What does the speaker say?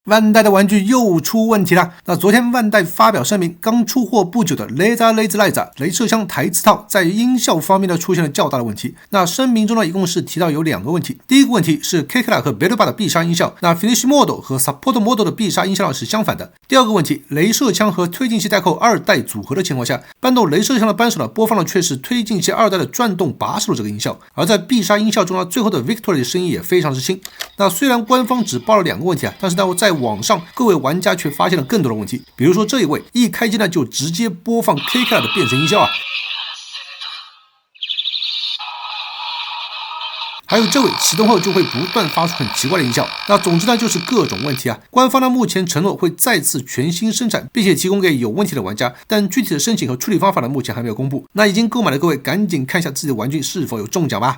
万代的玩具又出问题了。那昨天万代发表声明，刚出货不久的 Laser Laser 雷射枪台词套在音效方面呢出现了较大的问题。那声明中呢一共是提到有2个问题，第一个问题是 Kekla 和 Beruba 的必杀音效，那 Finish Model 和 Support Model 的必杀音效是相反的。第二个问题，雷射枪和推进器带扣2代组合的情况下，搬动雷射枪的扳手呢播放的却是推进器2代的转动把手的这个音效，而在必杀音效中呢，最后的 Victory 的声音也非常之轻。那虽然官方只报了2个问题啊，但是呢在网上各位玩家却发现了更多的问题，比如说这一位一开机呢就直接播放 Kekla 的变身音效啊，还有这位启动后就会不断发出很奇怪的音效。那总之呢就是各种问题啊。官方呢目前承诺会再次全新生产，并且提供给有问题的玩家，但具体的申请和处理方法呢目前还没有公布。那已经购买的各位赶紧看一下自己的玩具是否有中奖吧。